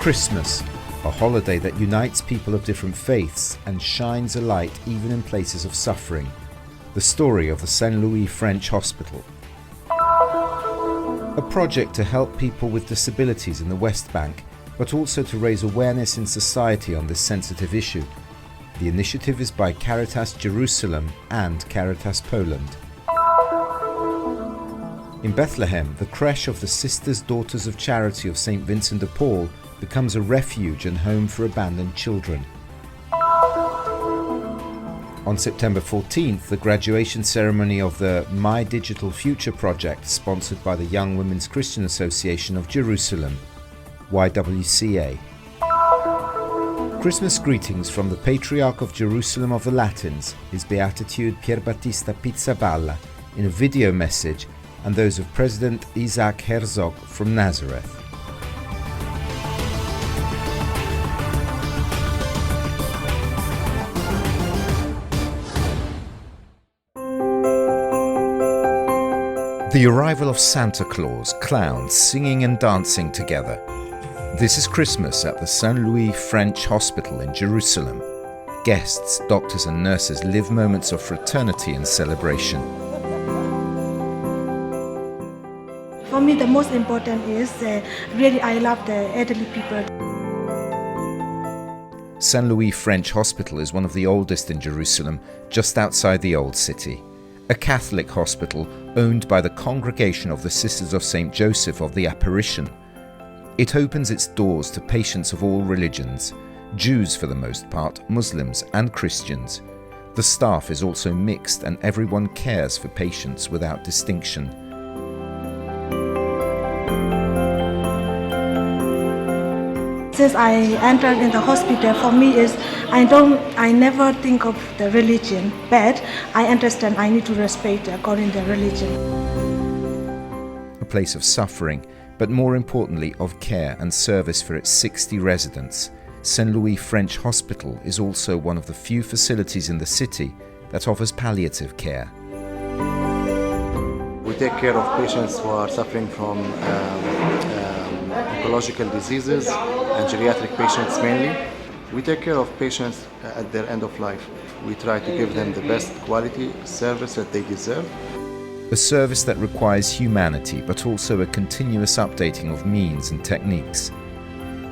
Christmas, a holiday that unites people of different faiths and shines a light even in places of suffering. The story of the St. Louis French Hospital. A project to help people with disabilities in the West Bank, but also to raise awareness in society on this sensitive issue. The initiative is by Caritas Jerusalem and Caritas Poland. In Bethlehem, the Crèche of the Sisters Daughters of Charity of St. Vincent de Paul becomes a refuge and home for abandoned children. On September 14th, the graduation ceremony of the My Digital Future project, sponsored by the Young Women's Christian Association of Jerusalem, YWCA. Christmas greetings from the Patriarch of Jerusalem of the Latins, His Beatitude Pierbattista Pizzaballa, in a video message, and those of President Isaac Herzog from Nazareth. The arrival of Santa Claus, clowns singing and dancing together. This is Christmas at the St. Louis French Hospital in Jerusalem. Guests, doctors and nurses live moments of fraternity and celebration. For me, the most important is really I love the elderly people. St. Louis French Hospital is one of the oldest in Jerusalem, just outside the Old City. A Catholic hospital owned by the Congregation of the Sisters of St. Joseph of the Apparition. It opens its doors to patients of all religions, Jews for the most part, Muslims and Christians. The staff is also mixed and everyone cares for patients without distinction. Since I entered in the hospital, for me is I never think of the religion, but I understand I need to respect according to religion. A place of suffering, but more importantly of care and service for its 60 residents, St. Louis French Hospital is also one of the few facilities in the city that offers palliative care. We take care of patients who are suffering from oncological diseases and geriatric patients mainly. We take care of patients at their end of life. We try to give them the best quality service that they deserve. A service that requires humanity, but also a continuous updating of means and techniques.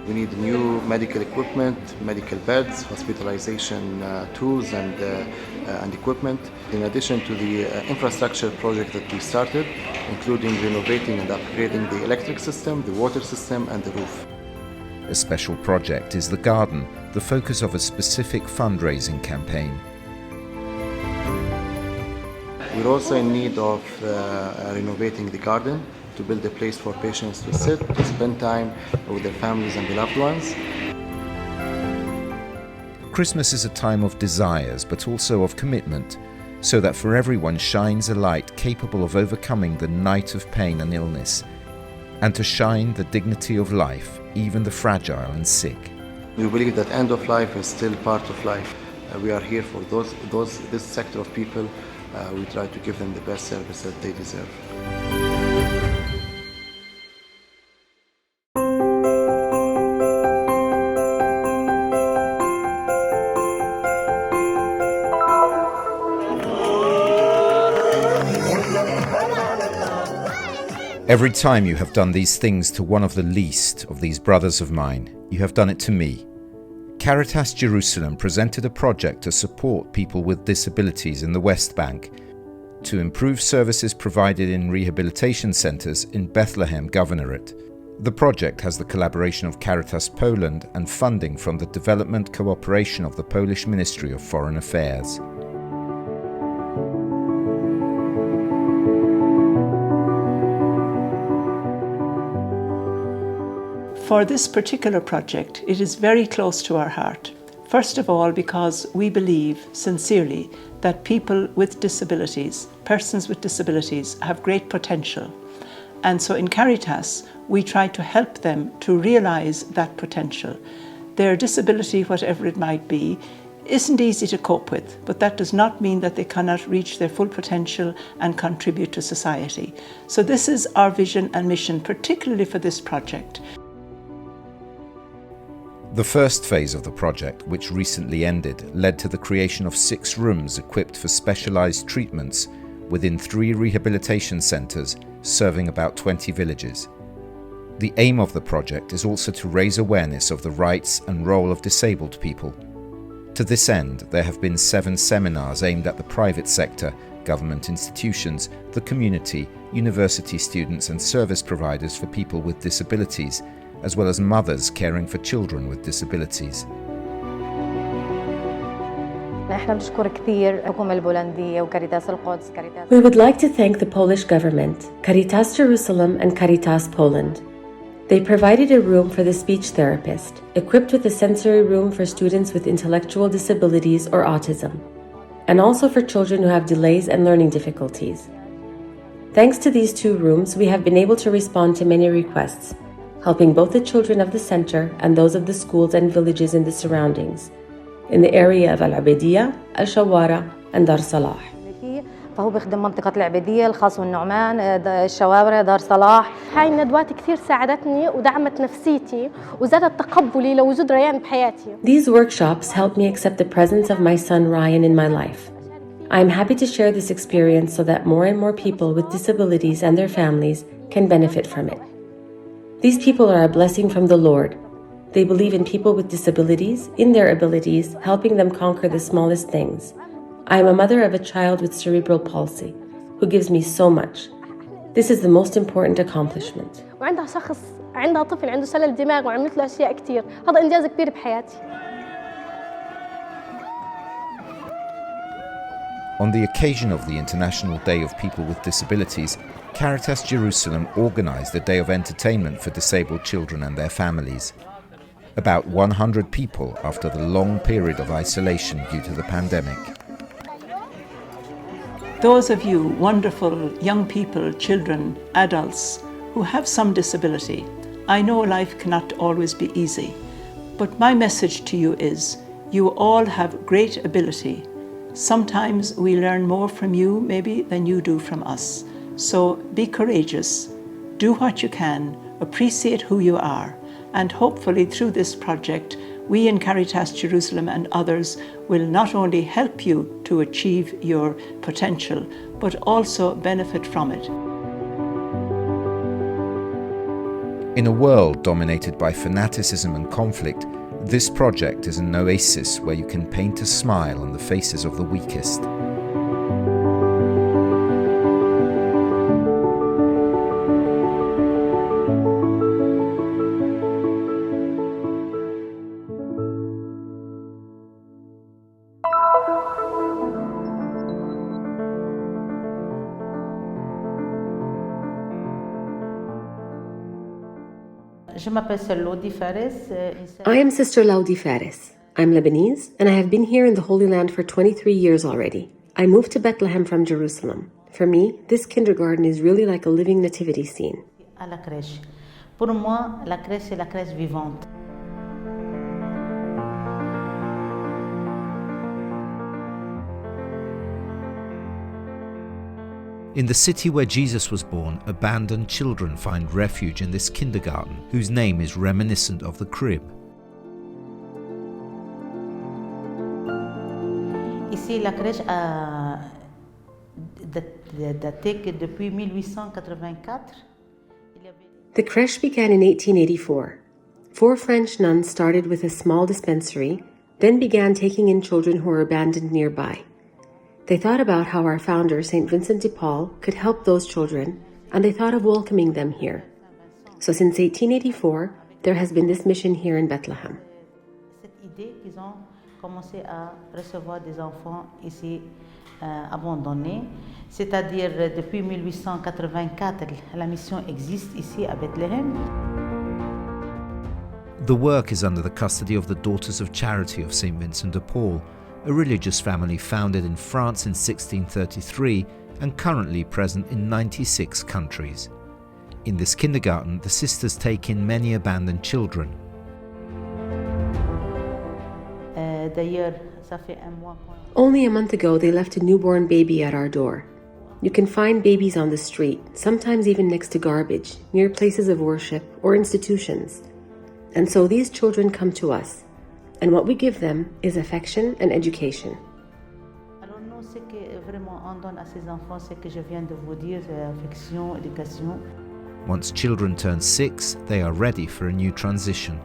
We need new medical equipment, medical beds, hospitalization tools and equipment. In addition to the infrastructure project that we started, including renovating and upgrading the electric system, the water system and the roof. A special project is the garden, the focus of a specific fundraising campaign. We're also in need of renovating the garden to build a place for patients to sit, to spend time with their families and beloved ones. Christmas is a time of desires, but also of commitment, so that for everyone shines a light capable of overcoming the night of pain and illness, and to shine the dignity of life, even the fragile and sick. We believe that end of life is still part of life. We are here for this sector of people. We try to give them the best service that they deserve. Every time you have done these things to one of the least of these brothers of mine, you have done it to me. Caritas Jerusalem presented a project to support people with disabilities in the West Bank, to improve services provided in rehabilitation centres in Bethlehem Governorate. The project has the collaboration of Caritas Poland and funding from the development cooperation of the Polish Ministry of Foreign Affairs. For this particular project, it is very close to our heart. First of all, because we believe sincerely that people with disabilities, persons with disabilities, have great potential. And so in Caritas, we try to help them to realise that potential. Their disability, whatever it might be, isn't easy to cope with, but that does not mean that they cannot reach their full potential and contribute to society. So this is our vision and mission, particularly for this project. The first phase of the project, which recently ended, led to the creation of 6 rooms equipped for specialised treatments within 3 rehabilitation centres serving about 20 villages. The aim of the project is also to raise awareness of the rights and role of disabled people. To this end, there have been 7 seminars aimed at the private sector, government institutions, the community, university students and service providers for people with disabilities, as well as mothers caring for children with disabilities. We would like to thank the Polish government, Caritas Jerusalem and Caritas Poland. They provided a room for the speech therapist, equipped with a sensory room for students with intellectual disabilities or autism, and also for children who have delays and learning difficulties. Thanks to these 2 rooms, we have been able to respond to many requests, helping both the children of the center and those of the schools and villages in the surroundings, in the area of Al-Abediyya, Al-Shawara, and Dar Salah. فهو بيخدم منطقة العبيدية الخاص والنعمان الشوارع دار صلاح. هاي الندوات كثير ساعدتني ودعمت نفسيتي وزادت تقبلي لوجود ريان بحياتي. These workshops helped me accept the presence of my son Ryan in my life. I am happy to share this experience so that more and more people with disabilities and their families can benefit from it. These people are a blessing from the Lord. They believe in people with disabilities, in their abilities, helping them conquer the smallest things. I am a mother of a child with cerebral palsy, who gives me so much. This is the most important accomplishment. وعندها شخص عندها طفل عنده شلل دماغ وعملت له أشياء كتير. هذا إنجاز كبير بحياتي. On the occasion of the International Day of People with Disabilities, Caritas Jerusalem organised a day of entertainment for disabled children and their families. About 100 people after the long period of isolation due to the pandemic. Those of you wonderful young people, children, adults who have some disability, I know life cannot always be easy, but my message to you is you all have great ability. Sometimes we learn more from you maybe than you do from us. So be courageous, do what you can, appreciate who you are, and hopefully through this project we in Caritas Jerusalem and others will not only help you to achieve your potential, but also benefit from it. In a world dominated by fanaticism and conflict, this project is an oasis where you can paint a smile on the faces of the weakest. I am Sister Laudi Faris. I'm Lebanese, and I have been here in the Holy Land for 23 years already. I moved to Bethlehem from Jerusalem. For me, this kindergarten is really like a living nativity scene. Pour moi, la crèche est la crèche vivante. In the city where Jesus was born, abandoned children find refuge in this kindergarten, whose name is reminiscent of the crib. Ici, la crèche a daté depuis 1884. The crèche began in 1884. 4 French nuns started with a small dispensary, then began taking in children who were abandoned nearby. They thought about how our founder, St. Vincent de Paul, could help those children, and they thought of welcoming them here. So since 1884, there has been this mission here in Bethlehem. Cette idée qu'ils ont commencé à recevoir des enfants ici abandonnés, c'est-à-dire depuis 1884, la mission existe ici à Bethlehem. The work is under the custody of the Daughters of Charity of St. Vincent de Paul, a religious family founded in France in 1633 and currently present in 96 countries. In this kindergarten, the sisters take in many abandoned children. Only a month ago, they left a newborn baby at our door. You can find babies on the street, sometimes even next to garbage, near places of worship or institutions. And so these children come to us, and what we give them is affection and education. Alors nous, ce que vraiment on donne à ces enfants, c'est que je viens de vous dire, affection, éducation. Once children turn 6, they are ready for a new transition.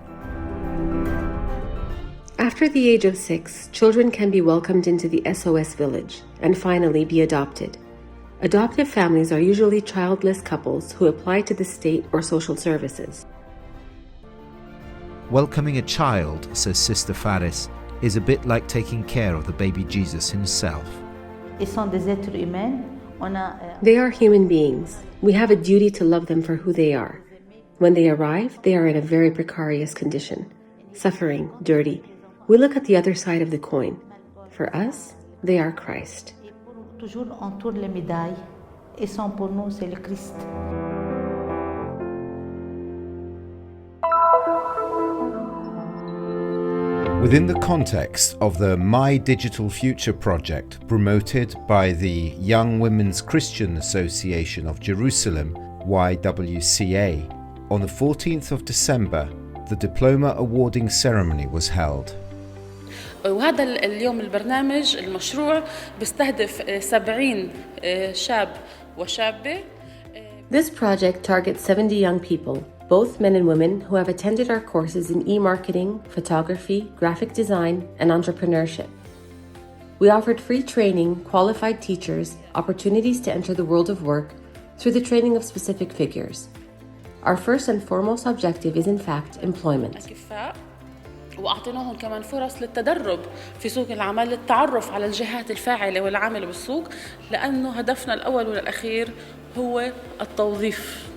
After the age of 6, children can be welcomed into the SOS village and finally be adopted. Adoptive families are usually childless couples who apply to the state or social services. Welcoming a child, says Sister Faris, is a bit like taking care of the baby Jesus himself. Ils sont des êtres humains. They are human beings. We have a duty to love them for who they are. When they arrive, they are in a very precarious condition, suffering, dirty. We look at the other side of the coin. For us, they are Christ. Toujours entoure les médailles. Et sont pour nous, c'est le Christ. Within the context of the My Digital Future project promoted by the Young Women's Christian Association of Jerusalem, YWCA, on the 14th of December, the diploma awarding ceremony was held. وهذا اليوم البرنامج المشروع بيستهدف 70 شاب وشابة. This project targets 70 young people, both men and women, who have attended our courses in e-marketing, photography, graphic design, and entrepreneurship. We offered free training, qualified teachers, opportunities to enter the world of work through the training of specific figures. Our first and foremost objective is, in fact, employment. وأعطيناهم كمان فرص للتدرب في سوق العمل للتعرف على الجهات الفاعلة والعاملة بالسوق لأنه هدفنا الأول والأخير هو التوظيف.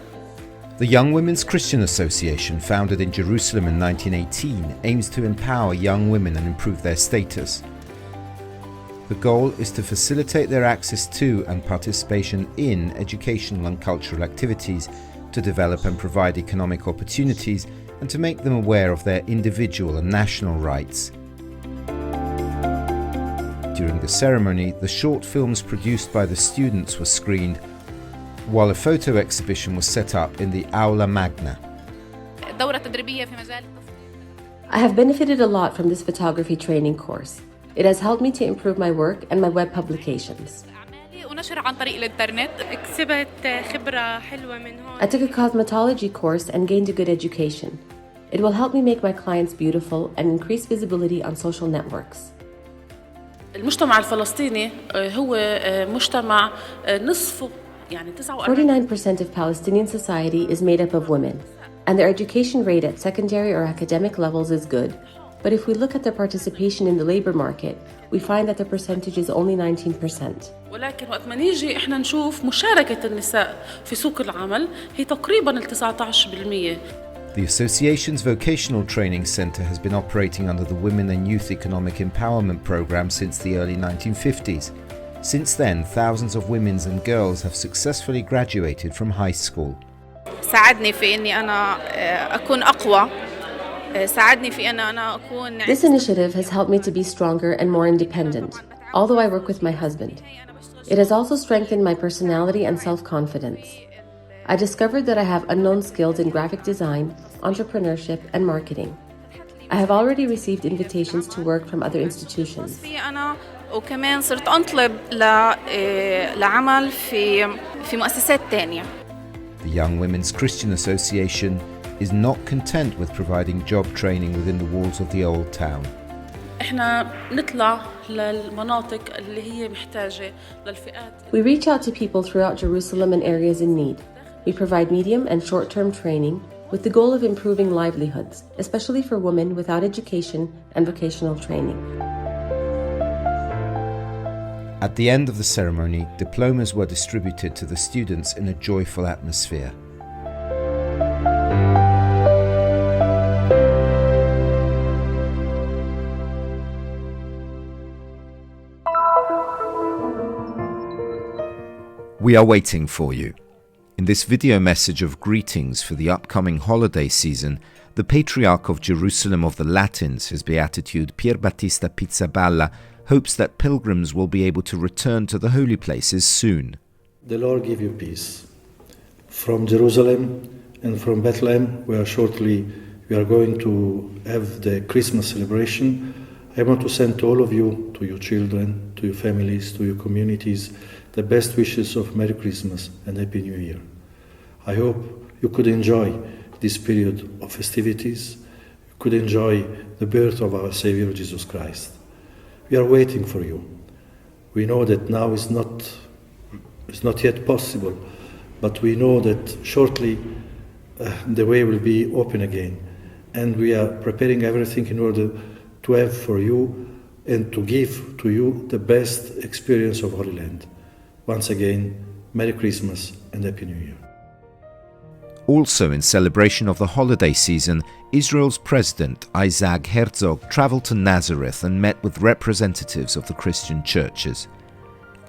The Young Women's Christian Association, founded in Jerusalem in 1918, aims to empower young women and improve their status. The goal is to facilitate their access to and participation in educational and cultural activities, to develop and provide economic opportunities, and to make them aware of their individual and national rights. During the ceremony, the short films produced by the students were screened, while a photo exhibition was set up in the Aula Magna. I have benefited a lot from this photography training course. It has helped me to improve my work and my web publications. I took a cosmetology course and gained a good education. It will help me make my clients beautiful and increase visibility on social networks. المجتمع الفلسطيني هو مجتمع نصفه يعني 49% of Palestinian society is made up of women, and their education rate at secondary or academic levels is good. But if we look at their participation in the labor market, we find that the percentage is only 19%. ولكن وقت ما نيجي احنا نشوف مشاركة النساء في سوق العمل هي تقريباً 19%. The association's vocational training centre has been operating under the Women and Youth Economic Empowerment Programme since the early 1950s. Since then, thousands of women and girls have successfully graduated from high school. ساعدني في إني أنا أكون أقوى. ساعدني في أنا أكون. This initiative has helped me to be stronger and more independent, although I work with my husband. It has also strengthened my personality and self-confidence. I discovered that I have unknown skills in graphic design, entrepreneurship, and marketing. I have already received invitations to work from other institutions. وكمان صرت أطلب لعمل في مؤسسات تانية. The Young Women's Christian Association is not content with providing job training within the walls of the old town. احنا نطلع للمناطق اللي هي محتاجة للفئات. We reach out to people throughout Jerusalem and areas in need. We provide medium and short-term training with the goal of improving livelihoods, especially for women without education and vocational training. At the end of the ceremony, diplomas were distributed to the students in a joyful atmosphere. We are waiting for you. In this video message of greetings for the upcoming holiday season, the Patriarch of Jerusalem of the Latins, His Beatitude Pierbattista Pizzaballa, hopes that pilgrims will be able to return to the holy places soon. The Lord give you peace. From Jerusalem and from Bethlehem, where shortly we are going to have the Christmas celebration. I want to send to all of you, to your children, to your families, to your communities, the best wishes of Merry Christmas and Happy New Year. I hope you could enjoy this period of festivities, you could enjoy the birth of our Savior Jesus Christ. We are waiting for you. We know that now is not yet possible, but we know that shortly the way will be open again, and we are preparing everything in order to have for you and to give to you the best experience of Holy Land. Once again, Merry Christmas and Happy New Year. Also in celebration of the holiday season, Israel's President Isaac Herzog travelled to Nazareth and met with representatives of the Christian churches.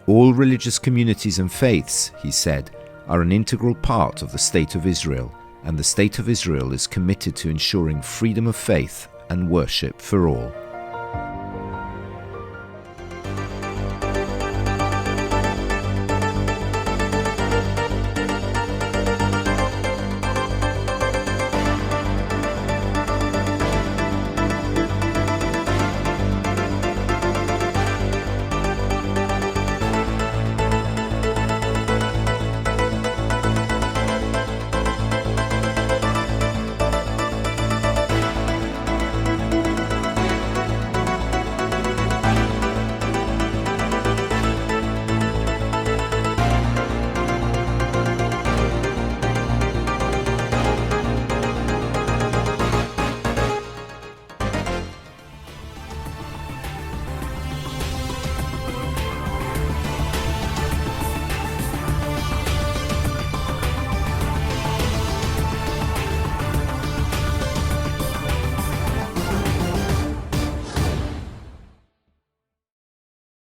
All religious communities and faiths, he said, are an integral part of the State of Israel, and the State of Israel is committed to ensuring freedom of faith and worship for all.